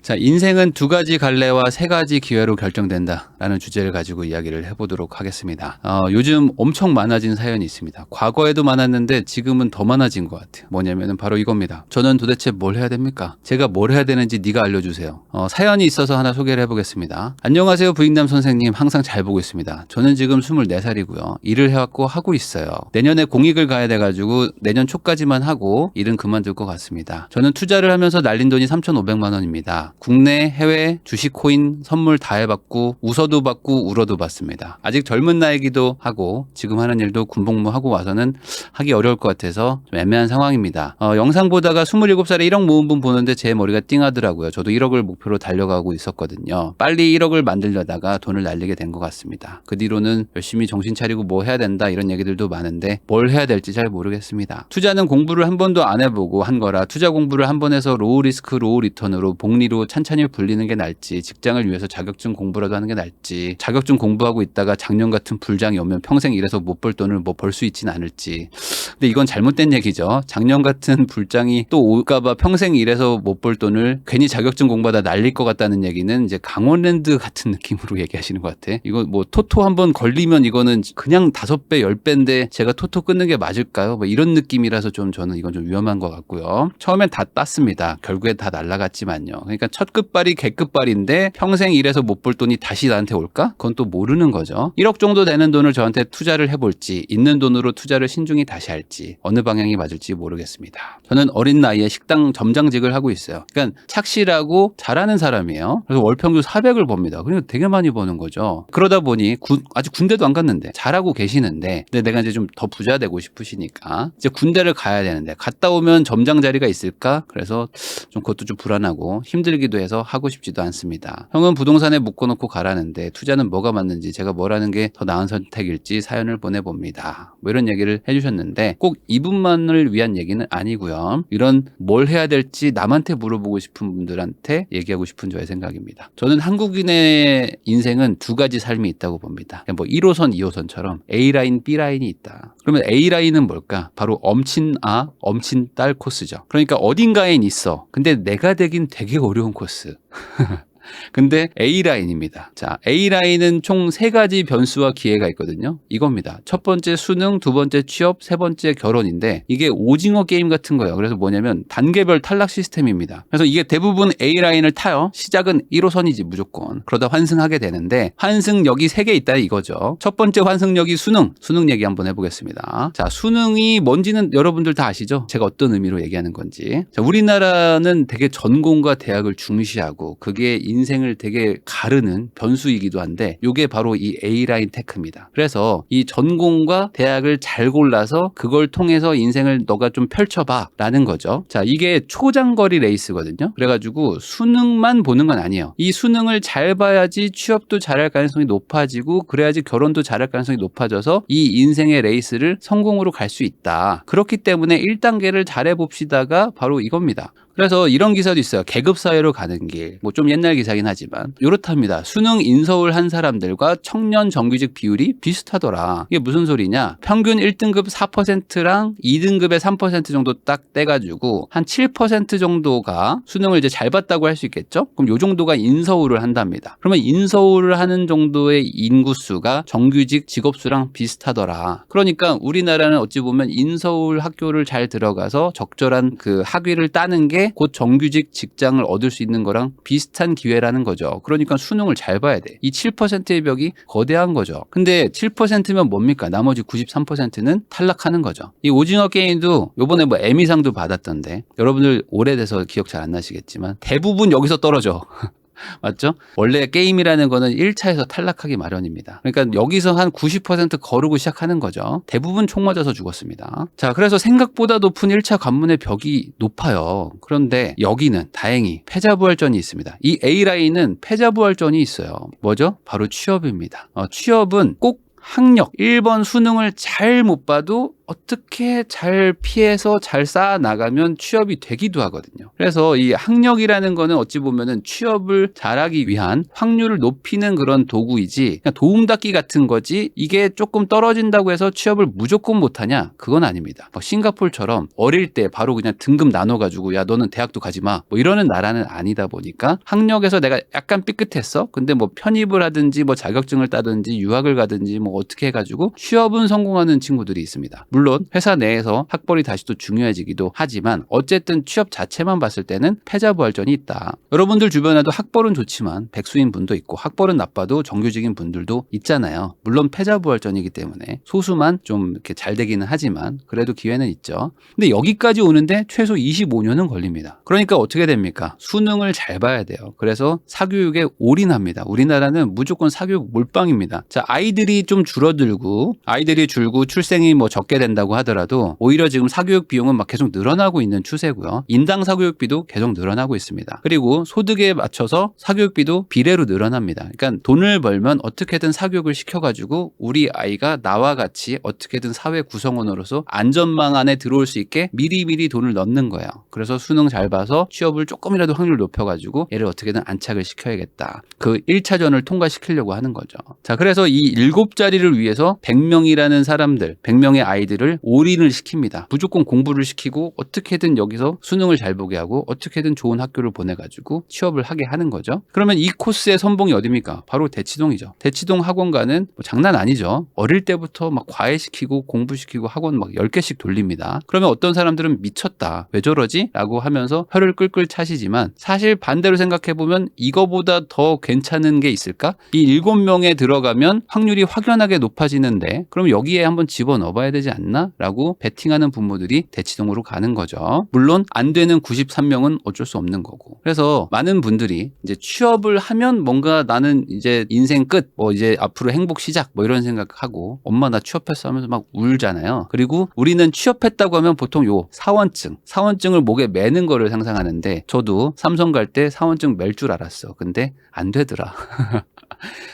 자, 인생은 두 가지 갈래와 세 가지 기회로 결정된다 라는 주제를 가지고 이야기를 해보도록 하겠습니다. 요즘 엄청 많아진 사연이 있습니다. 과거에도 많았는데 지금은 더 많아진 것 같아요. 뭐냐면 바로 이겁니다. 저는 도대체 뭘 해야 됩니까? 제가 뭘 해야 되는지 네가 알려주세요. 사연이 있어서 하나 소개를 해보겠습니다. 안녕하세요, 부익남 선생님. 항상 잘 보고 있습니다. 저는 지금 24살이고요. 일을 해왔고 하고 있어요. 내년에 공익을 가야 돼가지고 내년 초까지만 하고 일은 그만둘 것 같습니다. 저는 투자를 하면서 날린 돈이 3,500만 원입니다. 국내, 해외, 주식, 코인, 선물 다 해봤고 웃어도 받고 울어도 받습니다. 아직 젊은 나이기도 하고 지금 하는 일도 군복무하고 와서는 하기 어려울 것 같아서 좀 애매한 상황입니다. 영상 보다가 27살에 1억 모은 분 보는데 제 머리가 띵하더라고요. 저도 1억을 목표로 달려가고 있었거든요. 빨리 1억을 만들려다가 돈을 날리게 된 것 같습니다. 그 뒤로는 열심히 정신 차리고 뭐 해야 된다 이런 얘기들도 많은데 뭘 해야 될지 잘 모르겠습니다. 투자는 공부를 한 번도 안 해보고 한 거라 투자 공부를 한 번 해서 로우 리스크 로우 리턴으로 복리로 찬찬히 불리는 게 날지 직장을 위해서 자격증 공부라도 하는 게 날지 자격증 공부하고 있다가 작년 같은 불장이 오면 평생 일해서 못 벌 돈을 뭐 벌 수 있진 않을지. 근데 이건 잘못된 얘기죠. 작년 같은 불장이 또 올까봐 평생 일해서 못 벌 돈을 괜히 자격증 공부하다 날릴 것 같다는 얘기는 이제 강원랜드 같은 느낌으로 얘기하시는 것 같아. 이거 뭐 토토 한번 걸리면 이거는 그냥 5배 10배인데 제가 토토 끊는 게 맞을까요? 뭐 이런 느낌이라서 좀 저는 이건 좀 위험한 것 같고요. 처음엔 다 땄습니다. 결국에 다 날라갔지만요. 그러니까 첫 끝발이 개끝발인데 평생 일해서 못 벌 돈이 다시 나한테 올까? 그건 또 모르는 거죠. 1억 정도 되는 돈을 저한테 투자를 해볼지 있는 돈으로 투자를 신중히 다시 할지 어느 방향이 맞을지 모르겠습니다. 저는 어린 나이에 식당 점장직을 하고 있어요. 그러니까 착실하고 잘하는 사람이에요. 그래서 월 평균 400을 법니다. 그러니까 되게 많이 버는 거죠. 그러다 보니 아직 군대도 안 갔는데 잘하고 계시는데 근데 내가 이제 좀 더 부자 되고 싶으시니까 이제 군대를 가야 되는데 갔다 오면 점장 자리가 있을까? 그래서 좀 그것도 좀 불안하고 힘들기도 해서 하고 싶지도 않습니다. 형은 부동산에 묶어놓고 가라는데 투자는 뭐가 맞는지 제가 뭘 하는 게 더 나은 선택일지 사연을 보내봅니다. 뭐 이런 얘기를 해주셨는데 꼭 이분만을 위한 얘기는 아니고요. 이런 뭘 해야 될지 남한테 물어보고 싶은 분들한테 얘기하고 싶은 저의 생각입니다. 저는 한국인의 인생은 두 가지 삶이 있다고 봅니다. 뭐 1호선, 2호선처럼 A라인, B라인이 있다. 그러면 A라인은 뭘까? 바로 엄친아, 엄친딸 코스죠. 그러니까 어딘가엔 있어. 근데 내가 되긴 되게 어려운 코스. 근데 A라인입니다. 자, A라인은 총 3가지 변수와 기회가 있거든요. 이겁니다. 첫 번째 수능, 두 번째 취업, 세 번째 결혼인데 이게 오징어 게임 같은 거예요. 그래서 뭐냐면 단계별 탈락 시스템입니다. 그래서 이게 대부분 A라인을 타요. 시작은 1호선이지 무조건. 그러다 환승하게 되는데 환승역이 3개 있다 이거죠. 첫 번째 환승역이 수능 얘기 한번 해보겠습니다. 자, 수능이 뭔지는 여러분들 다 아시죠? 제가 어떤 의미로 얘기하는 건지. 자, 우리나라는 되게 전공과 대학을 중시하고 그게 인생을 되게 가르는 변수이기도 한데 이게 바로 이 A라인 테크입니다. 그래서 이 전공과 대학을 잘 골라서 그걸 통해서 인생을 너가 좀 펼쳐봐 라는 거죠. 자, 이게 초장거리 레이스거든요. 그래가지고 수능만 보는 건 아니에요. 이 수능을 잘 봐야지 취업도 잘할 가능성이 높아지고 그래야지 결혼도 잘할 가능성이 높아져서 이 인생의 레이스를 성공으로 갈 수 있다. 그렇기 때문에 1단계를 잘해봅시다가 바로 이겁니다. 그래서 이런 기사도 있어요. 계급사회로 가는 길. 뭐 좀 옛날 기사긴 하지만 이렇답니다. 수능 인서울 한 사람들과 청년 정규직 비율이 비슷하더라. 이게 무슨 소리냐. 평균 1등급 4%랑 2등급의 3% 정도 딱 떼가지고 한 7% 정도가 수능을 이제 잘 봤다고 할 수 있겠죠? 그럼 요 정도가 인서울을 한답니다. 그러면 인서울을 하는 정도의 인구수가 정규직 직업수랑 비슷하더라. 그러니까 우리나라는 어찌 보면 인서울 학교를 잘 들어가서 적절한 그 학위를 따는 게 곧 정규직 직장을 얻을 수 있는 거랑 비슷한 기회라는 거죠. 그러니까 수능을 잘 봐야 돼. 이 7%의 벽이 거대한 거죠. 근데 7%면 뭡니까? 나머지 93%는 탈락하는 거죠. 이 오징어 게임도 요번에 뭐 에미상도 받았던데 여러분들 오래돼서 기억 잘 안 나시겠지만 대부분 여기서 떨어져. 맞죠? 원래 게임이라는 거는 1차에서 탈락하기 마련입니다. 그러니까 여기서 한 90% 거르고 시작하는 거죠. 대부분 총 맞아서 죽었습니다. 자, 그래서 생각보다 높은 1차 관문의 벽이 높아요. 그런데 여기는 다행히 패자부활전이 있습니다. 이 A라인은 패자부활전이 있어요. 뭐죠? 바로 취업입니다. 취업은 꼭 학력 1번 수능을 잘 못 봐도 어떻게 잘 피해서 잘 쌓아 나가면 취업이 되기도 하거든요. 그래서 이 학력이라는 거는 어찌 보면은 취업을 잘하기 위한 확률을 높이는 그런 도구이지 그냥 도움닫기 같은 거지 이게 조금 떨어진다고 해서 취업을 무조건 못하냐? 그건 아닙니다. 뭐 싱가포르처럼 어릴 때 바로 그냥 등급 나눠가지고 야 너는 대학도 가지 마 뭐 이러는 나라는 아니다 보니까 학력에서 내가 약간 삐끗했어. 근데 뭐 편입을 하든지 뭐 자격증을 따든지 유학을 가든지 뭐 어떻게 해가지고 취업은 성공하는 친구들이 있습니다. 물론 회사 내에서 학벌이 다시 또 중요해지기도 하지만 어쨌든 취업 자체만 봤을 때는 패자부활전이 있다. 여러분들 주변에도 학벌은 좋지만 백수인 분도 있고 학벌은 나빠도 정규직인 분들도 있잖아요. 물론 패자부활전이기 때문에 소수만 좀 이렇게 잘 되기는 하지만 그래도 기회는 있죠. 근데 여기까지 오는데 최소 25년은 걸립니다. 그러니까 어떻게 됩니까? 수능을 잘 봐야 돼요. 그래서 사교육에 올인합니다. 우리나라는 무조건 사교육 몰빵입니다. 자, 아이들이 좀 줄어들고 아이들이 줄고 출생이 뭐 적게 된다고 하더라도 오히려 지금 사교육 비용은 막 계속 늘어나고 있는 추세고요. 인당 사교육비도 계속 늘어나고 있습니다. 그리고 소득에 맞춰서 사교육비도 비례로 늘어납니다. 그러니까 돈을 벌면 어떻게든 사교육을 시켜가지고 우리 아이가 나와 같이 어떻게든 사회 구성원으로서 안전망 안에 들어올 수 있게 미리미리 돈을 넣는 거예요. 그래서 수능 잘 봐서 취업을 조금이라도 확률 높여가지고 얘를 어떻게든 안착을 시켜야겠다. 그 1차전을 통과시키려고 하는 거죠. 자, 그래서 이 7자리를 위해서 100명이라는 사람들, 100명의 아이들을 올인을 시킵니다. 무조건 공부를 시키고 어떻게든 여기서 수능을 잘 보게 하고 어떻게든 좋은 학교를 보내가지고 취업을 하게 하는 거죠. 그러면 이 코스의 선봉이 어디입니까? 바로 대치동이죠. 대치동 학원가는 뭐 장난 아니죠. 어릴 때부터 막 과외시키고 공부시키고 학원 막 10개씩 돌립니다. 그러면 어떤 사람들은 미쳤다. 왜 저러지? 라고 하면서 혀를 끌끌 차시지만 사실 반대로 생각해보면 이거보다 더 괜찮은 게 있을까? 이 7명에 들어가면 확률이 확연하게 높아지는데 그럼 여기에 한번 집어넣어봐야 되지 않나? 라고 베팅하는 부모들이 대치동으로 가는 거죠. 물론 안 되는 93명은 어쩔 수 없는 거고. 그래서 많은 분들이 이제 취업을 하면 뭔가 나는 이제 인생 끝, 뭐 이제 앞으로 행복 시작, 뭐 이런 생각하고 엄마 나 취업했어 하면서 막 울잖아요. 그리고 우리는 취업했다고 하면 보통 요 사원증을 목에 매는 거를 상상하는데 저도 삼성 갈 때 사원증 맬 줄 알았어. 근데 안 되더라.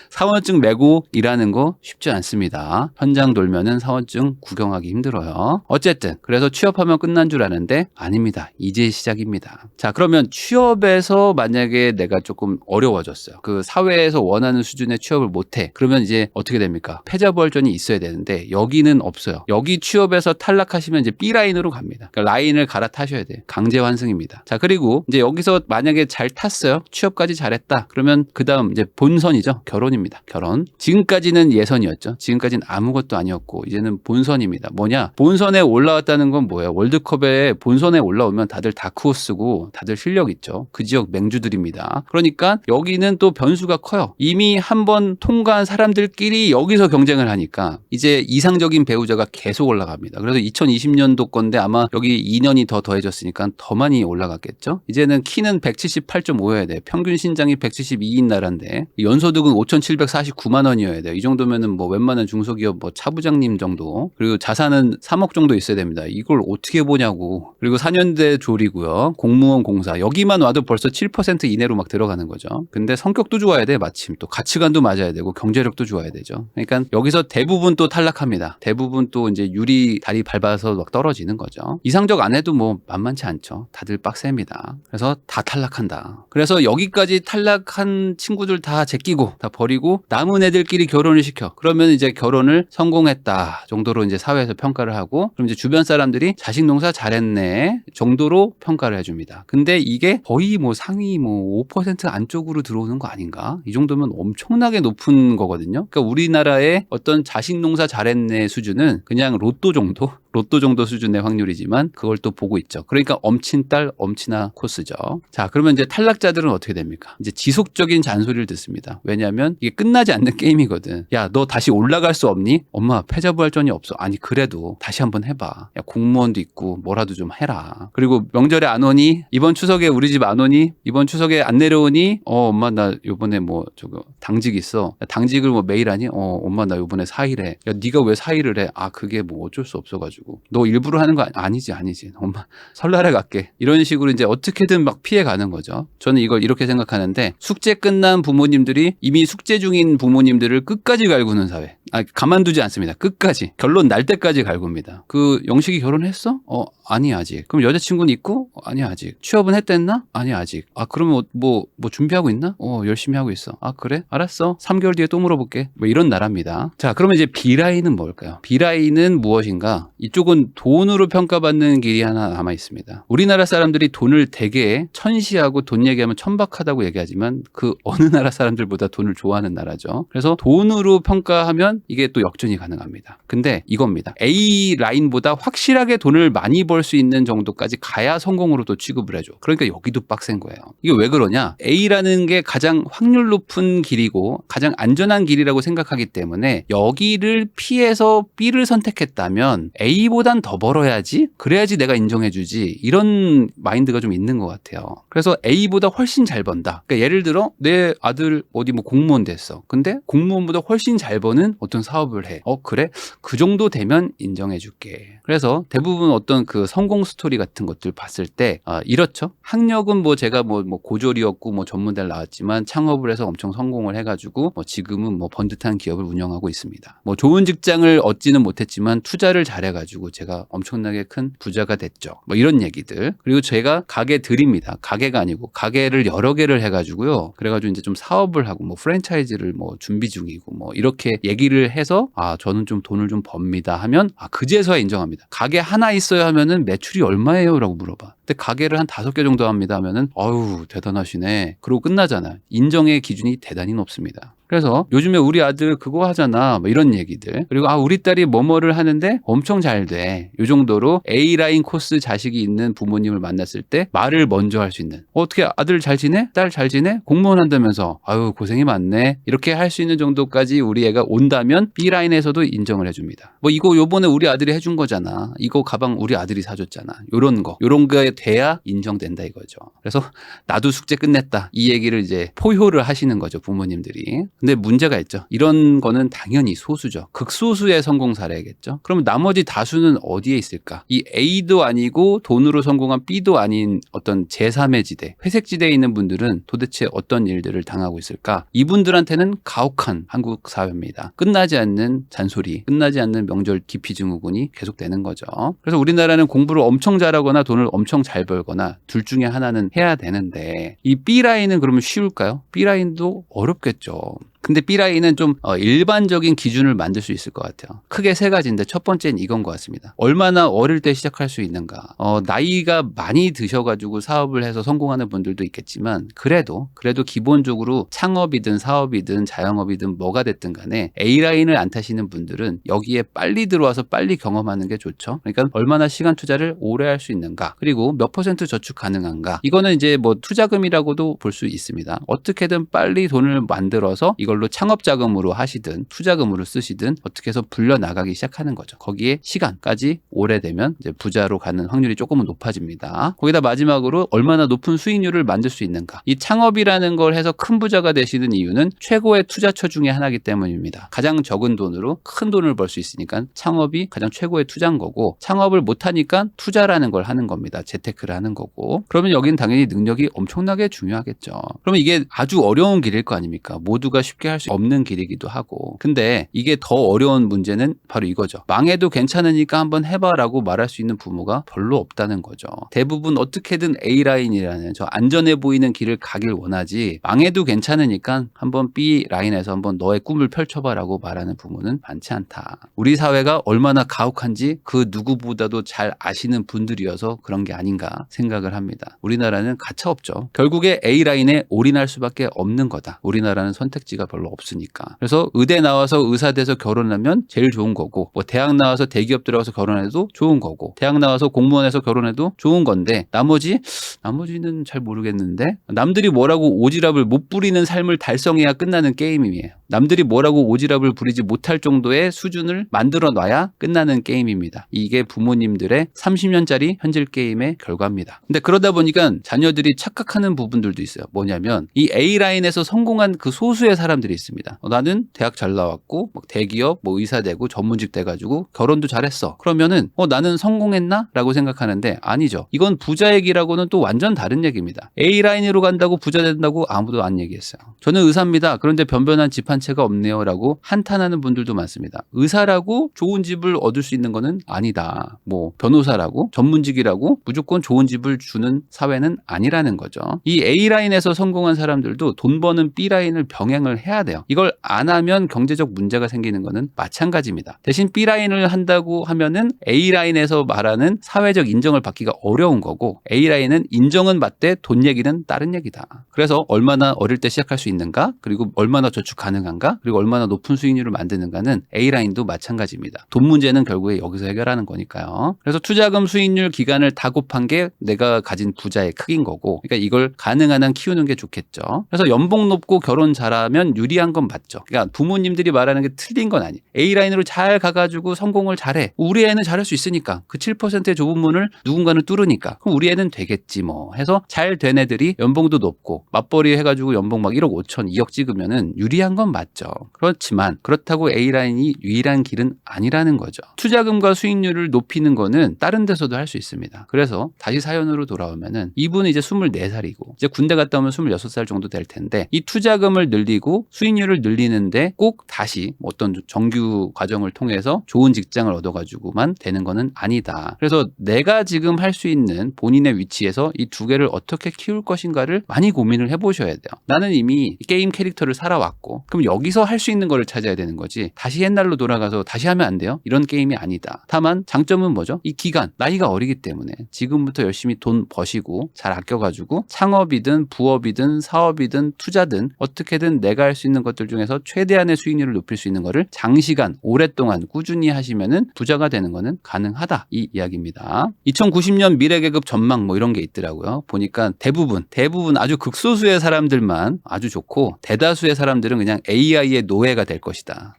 사원증 메고 일하는 거 쉽지 않습니다. 현장 돌면은 사원증 구경하기 힘들어요. 어쨌든 그래서 취업하면 끝난 줄 아는데 아닙니다. 이제 시작입니다. 자, 그러면 취업에서 만약에 내가 조금 어려워졌어요. 그 사회에서 원하는 수준의 취업을 못해. 그러면 이제 어떻게 됩니까? 패자부활전이 있어야 되는데 여기는 없어요. 여기 취업에서 탈락하시면 이제 B라인으로 갑니다. 그러니까 라인을 갈아타셔야 돼요. 강제 환승입니다. 자, 그리고 이제 여기서 만약에 잘 탔어요. 취업까지 잘했다. 그러면 그 다음 이제 본선이죠. 결혼입니다. 결혼. 지금까지는 예선이었죠. 지금까지는 아무것도 아니었고 이제는 본선입니다. 뭐냐? 본선에 올라왔다는 건 뭐예요? 월드컵에 본선에 올라오면 다들 다크호스고 다들 실력 있죠. 그 지역 맹주들입니다. 그러니까 여기는 또 변수가 커요. 이미 한번 통과한 사람들끼리 여기서 경쟁을 하니까 이제 이상적인 배우자가 계속 올라갑니다. 그래서 2020년도 건데 아마 여기 2년이 더 더해졌으니까 더 많이 올라갔겠죠. 이제는 키는 178.5여야 돼요. 평균 신장이 172인 나라인데 연소득은 5,749만 원이어야 돼요. 이 정도면은 뭐 웬만한 중소기업 뭐 차부장님 정도. 그리고 자산은 3억 정도 있어야 됩니다. 이걸 어떻게 보냐고. 그리고 4년제 조리고요. 공무원 공사. 여기만 와도 벌써 7% 이내로 막 들어가는 거죠. 근데 성격도 좋아야 돼. 마침 또 가치관도 맞아야 되고 경제력도 좋아야 되죠. 그러니까 여기서 대부분 또 탈락합니다. 대부분 또 이제 유리 다리 밟아서 막 떨어지는 거죠. 이상적 안 해도 뭐 만만치 않죠. 다들 빡셉니다. 그래서 다 탈락한다. 그래서 여기까지 탈락한 친구들 다 제끼고 다 버리고 남은 애들끼리 결혼을 시켜. 그러면 이제 결혼을 성공했다 정도로 이제 사회에서 평가를 하고 그럼 이제 주변 사람들이 자식 농사 잘했네 정도로 평가를 해줍니다. 근데 이게 거의 뭐 상위 뭐 5% 안쪽으로 들어오는 거 아닌가? 이 정도면 엄청나게 높은 거거든요. 그러니까 우리나라의 어떤 자식 농사 잘했네 수준은 그냥 로또 정도 수준의 확률이지만 그걸 또 보고 있죠. 그러니까 엄친딸 엄친아 코스죠. 자, 그러면 이제 탈락자들은 어떻게 됩니까? 이제 지속적인 잔소리를 듣습니다. 왜냐하면 이게 끝나지 않는 게임이거든. 야, 너 다시 올라갈 수 없니? 엄마 패자부활전이 없어. 아니 그래도 다시 한번 해봐. 야, 공무원도 있고 뭐라도 좀 해라. 그리고 명절에 안 오니? 이번 추석에 우리 집 안 오니? 이번 추석에 안 내려오니? 엄마 나 요번에 뭐 저거 당직 있어. 야, 당직을 뭐 매일 하니? 엄마 나 요번에 4일 해. 야, 네가 왜 4일을 해? 아, 그게 뭐 어쩔 수 없어가지고. 너 일부러 하는 거 아니지. 엄마 설날에 갈게. 이런 식으로 이제 어떻게든 막 피해가는 거죠. 저는 이걸 이렇게 생각하는데 숙제 끝난 부모님들이 이미 숙제 중인 부모님들을 끝까지 갈구는 사회. 가만두지 않습니다. 끝까지. 결론 날 때까지 갈굽니다. 그 영식이 결혼했어? 아니 아직. 그럼 여자친구는 있고? 아니 아직. 취업은 했댔나? 아니 아직. 그러면 뭐 준비하고 있나? 열심히 하고 있어. 그래? 알았어. 3개월 뒤에 또 물어볼게. 뭐 이런 나라입니다. 자, 그러면 이제 B라인은 뭘까요? B라인은 무엇인가? 이쪽은 돈으로 평가받는 길이 하나 남아 있습니다. 우리나라 사람들이 돈을 되게 천시하고 돈 얘기하면 천박하다고 얘기하지만 그 어느 나라 사람들보다 돈을 좋아하는 나라죠. 그래서 돈으로 평가하면 이게 또 역전이 가능합니다. 근데 이겁니다. A 라인보다 확실하게 돈을 많이 벌 수 있는 정도까지 가야 성공으로 또 취급을 해줘. 그러니까 여기도 빡센 거예요. 이게 왜 그러냐? A라는 게 가장 확률 높은 길이고 가장 안전한 길이라고 생각하기 때문에 여기를 피해서 B를 선택했다면 A보단 더 벌어야지? 그래야지 내가 인정해주지. 이런 마인드가 좀 있는 것 같아요. 그래서 A보다 훨씬 잘 번다. 그러니까 예를 들어 내 아들 어디 뭐 공무원 됐어. 근데 공무원보다 훨씬 잘 버는 어떤 사업을 해. 그래? 그 정도 되면 인정해줄게. 그래서 대부분 어떤 그 성공 스토리 같은 것들 봤을 때 이렇죠. 학력은 뭐 제가 뭐 고졸이었고 뭐 전문대를 나왔지만 창업을 해서 엄청 성공을 해가지고 지금은 뭐 번듯한 기업을 운영하고 있습니다. 뭐 좋은 직장을 얻지는 못했지만 투자를 잘해가지고 제가 엄청나게 큰 부자가 됐죠. 뭐 이런 얘기들. 그리고 제가 가게 드립니다. 가게가 아니고 가게를 여러 개를 해가지고요. 그래가지고 이제 좀 사업을 하고 뭐 프랜차이즈를 뭐 준비 중이고 뭐 이렇게 얘기를 해서 저는 좀 돈을 좀 법니다 하면 그제서야 인정합니다. 가게 하나 있어야 하면은 매출이 얼마예요? 라고 물어봐. 근데 가게를 한 5개 정도 합니다 하면은 아유 대단하시네. 그러고 끝나잖아. 인정의 기준이 대단히 높습니다. 그래서 요즘에 우리 아들 그거 하잖아 뭐 이런 얘기들. 그리고 우리 딸이 뭐뭐를 하는데 엄청 잘 돼. 이 정도로 A라인 코스 자식이 있는 부모님을 만났을 때 말을 먼저 할 수 있는. 어떻게 아들 잘 지내? 딸 잘 지내? 공무원 한다면서 아유 고생이 많네. 이렇게 할 수 있는 정도까지 우리 애가 온다면 B라인에서도 인정을 해줍니다. 뭐 이거 요번에 우리 아들이 해준 거잖아. 이거 가방 우리 아들이 사줬잖아. 요런 거에 돼야 인정된다 이거죠. 그래서 나도 숙제 끝냈다. 이 얘기를 이제 포효를 하시는 거죠 부모님들이. 근데 문제가 있죠. 이런 거는 당연히 소수죠. 극소수의 성공 사례겠죠. 그러면 나머지 다수는 어디에 있을까? 이 A도 아니고 돈으로 성공한 B도 아닌 어떤 제3의 지대, 회색 지대에 있는 분들은 도대체 어떤 일들을 당하고 있을까? 이분들한테는 가혹한 한국 사회입니다. 끝나지 않는 잔소리, 끝나지 않는 명절 기피 증후군이 계속되는 거죠. 그래서 우리나라는 공부를 엄청 잘하거나 돈을 엄청 잘 벌거나 둘 중에 하나는 해야 되는데 이 B라인은 그러면 쉬울까요? B라인도 어렵겠죠. 근데 B라인은 좀 일반적인 기준을 만들 수 있을 것 같아요. 크게 3가지인데 첫 번째는 이건 것 같습니다. 얼마나 어릴 때 시작할 수 있는가. 나이가 많이 드셔가지고 사업을 해서 성공하는 분들도 있겠지만 그래도 기본적으로 창업이든 사업이든 자영업이든 뭐가 됐든 간에 A라인을 안 타시는 분들은 여기에 빨리 들어와서 빨리 경험하는 게 좋죠. 그러니까 얼마나 시간 투자를 오래 할 수 있는가. 그리고 몇 % 저축 가능한가. 이거는 이제 뭐 투자금이라고도 볼 수 있습니다. 어떻게든 빨리 돈을 만들어서 이걸로 창업 자금으로 하시든 투자금으로 쓰시든 어떻게 해서 불려나가기 시작하는 거죠. 거기에 시간까지 오래되면 이제 부자로 가는 확률이 조금은 높아집니다. 거기다 마지막으로 얼마나 높은 수익률을 만들 수 있는가. 이 창업이라는 걸 해서 큰 부자가 되시는 이유는 최고의 투자처 중에 하나이기 때문입니다. 가장 적은 돈으로 큰 돈을 벌 수 있으니까 창업이 가장 최고의 투자인 거고 창업을 못하니까 투자라는 걸 하는 겁니다. 재테크를 하는 거고 그러면 여기는 당연히 능력이 엄청나게 중요하겠죠. 그러면 이게 아주 어려운 길일 거 아닙니까? 모두가 쉽게 할 수 없는 길이기도 하고 근데 이게 더 어려운 문제는 바로 이거죠. 망해도 괜찮으니까 한번 해봐라고 말할 수 있는 부모가 별로 없다는 거죠. 대부분 어떻게든 A라인이라는 저 안전해 보이는 길을 가길 원하지 망해도 괜찮으니까 한번 B라인에서 한번 너의 꿈을 펼쳐봐라고 말하는 부모는 많지 않다. 우리 사회가 얼마나 가혹한지 그 누구보다도 잘 아시는 분들이어서 그런 게 아닌가 생각을 합니다. 우리나라는 가차없죠. 결국에 A라인에 올인할 수밖에 없는 거다. 우리나라는 선택지가 별로 없으니까. 그래서 의대 나와서 의사 돼서 결혼하면 제일 좋은 거고 뭐 대학 나와서 대기업 들어가서 결혼해도 좋은 거고 대학 나와서 공무원해서 결혼해도 좋은 건데 나머지는 잘 모르겠는데 남들이 뭐라고 오지랖을 못 부리는 삶을 달성해야 끝나는 게임이에요. 남들이 뭐라고 오지랖을 부리지 못할 정도의 수준을 만들어 놔야 끝나는 게임입니다. 이게 부모님들의 30년짜리 현질 게임의 결과입니다. 근데 그러다 보니까 자녀들이 착각하는 부분들도 있어요. 뭐냐면 이 A라인에서 성공한 그 소수의 사람들 사람들이 있습니다. 나는 대학 잘 나왔고 막 대기업 뭐 의사 되고 전문직 돼가지고 결혼도 잘했어. 그러면은 나는 성공했나? 라고 생각하는데 아니죠. 이건 부자 얘기라고는 또 완전 다른 얘기입니다. A라인으로 간다고 부자 된다고 아무도 안 얘기했어요. 저는 의사입니다. 그런데 변변한 집 한 채가 없네요 라고 한탄하는 분들도 많습니다. 의사라고 좋은 집을 얻을 수 있는 거는 아니다. 뭐 변호사라고 전문직이라고 무조건 좋은 집을 주는 사회는 아니라는 거죠. 이 A라인에서 성공한 사람들도 돈 버는 B라인을 병행을 해야 돼요. 이걸 안 하면 경제적 문제가 생기는 거는 마찬가지입니다. 대신 B라인을 한다고 하면은 A라인에서 말하는 사회적 인정을 받기가 어려운 거고 A라인은 인정은 맞되 돈 얘기는 다른 얘기다. 그래서 얼마나 어릴 때 시작할 수 있는가, 그리고 얼마나 저축 가능한가, 그리고 얼마나 높은 수익률을 만드는가는 A라인도 마찬가지입니다. 돈 문제는 결국에 여기서 해결하는 거니까요. 그래서 투자금 수익률 기간을 다 곱한 게 내가 가진 부자의 크기인 거고, 그러니까 이걸 가능한 한 키우는 게 좋겠죠. 그래서 연봉 높고 결혼 잘하면 유리한 건 맞죠. 그러니까 부모님들이 말하는 게 틀린 건 아니에요. A라인으로 잘 가가지고 성공을 잘해. 우리 애는 잘할 수 있으니까. 그 7%의 좁은 문을 누군가는 뚫으니까. 그럼 우리 애는 되겠지 뭐 해서 잘 된 애들이 연봉도 높고 맞벌이 해가지고 연봉 막 1억 5천 2억 찍으면은 유리한 건 맞죠. 그렇지만 그렇다고 A라인이 유일한 길은 아니라는 거죠. 투자금과 수익률을 높이는 거는 다른 데서도 할 수 있습니다. 그래서 다시 사연으로 돌아오면은 이분은 이제 24살이고 이제 군대 갔다 오면 26살 정도 될 텐데 이 투자금을 늘리고 수익률을 늘리는데 꼭 다시 어떤 정규 과정을 통해서 좋은 직장을 얻어가지고만 되는 거는 아니다. 그래서 내가 지금 할 수 있는 본인의 위치에서 이 두 개를 어떻게 키울 것인가를 많이 고민을 해보셔야 돼요. 나는 이미 게임 캐릭터를 살아왔고 그럼 여기서 할 수 있는 거를 찾아야 되는 거지 다시 옛날로 돌아가서 다시 하면 안 돼요. 이런 게임이 아니다. 다만 장점은 뭐죠? 이 기간, 나이가 어리기 때문에 지금부터 열심히 돈 버시고 잘 아껴가지고 창업이든 부업이든 사업이든 투자든 어떻게든 내가 할 수 있는 것들 중에서 최대한의 수익률을 높일 수 있는 거를 장시간 오랫동안 꾸준히 하시면은 부자가 되는 거는 가능하다 이 이야기입니다. 2090년 미래계급 전망 뭐 이런 게 있더라고요. 보니까 대부분 아주 극소수의 사람들만 아주 좋고 대다수의 사람들은 그냥 AI의 노예가 될 것이다.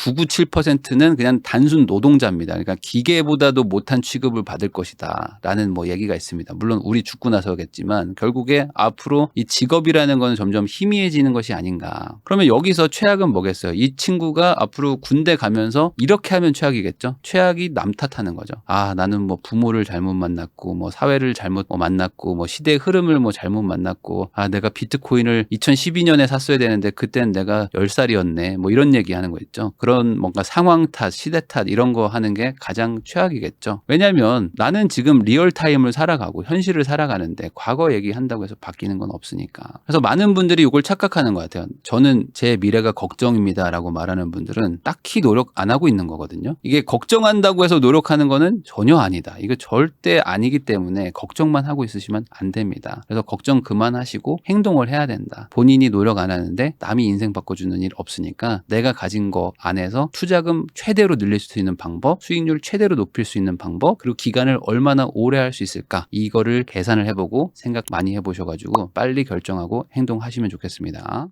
99.997%는 그냥 단순 노동자입니다. 그러니까 기계보다도 못한 취급을 받을 것이다 라는 뭐 얘기가 있습니다. 물론 우리 죽고 나서겠지만 결국에 앞으로 이 직업이라는 건 점점 희미해지는 것이 아닌가. 그러면 여기서 최악은 뭐겠어요? 이 친구가 앞으로 군대 가면서 이렇게 하면 최악이겠죠? 최악이 남 탓하는 거죠. 아, 나는 뭐 부모를 잘못 만났고 뭐 사회를 잘못 만났고 뭐 시대의 흐름을 뭐 잘못 만났고 아, 내가 비트코인을 2012년에 샀어야 되는데 그땐 내가 10살이었네. 뭐 이런 얘기 하는 거 있죠. 그런 뭔가 상황 탓, 시대 탓 이런 거 하는 게 가장 최악이겠죠. 왜냐하면 나는 지금 리얼타임을 살아가고 현실을 살아가는데 과거 얘기한다고 해서 바뀌는 건 없으니까. 그래서 많은 분들이 이걸 착각하는 것 같아요. 저는 제 미래가 걱정입니다 라고 말하는 분들은 딱히 노력 안 하고 있는 거거든요. 이게 걱정한다고 해서 노력하는 거는 전혀 아니다. 이거 절대 아니기 때문에 걱정만 하고 있으시면 안 됩니다. 그래서 걱정 그만하시고 행동을 해야 된다. 본인이 노력 안 하는데 남이 인생 바꿔주는 일 없으니까 내가 가진 거 안에서 투자금 최대로 늘릴 수 있는 방법, 수익률 최대로 높일 수 있는 방법, 그리고 기간을 얼마나 오래 할 수 있을까 이거를 계산을 해보고 생각 많이 해보셔가지고 빨리 결정하고 행동하시면 좋겠습니다.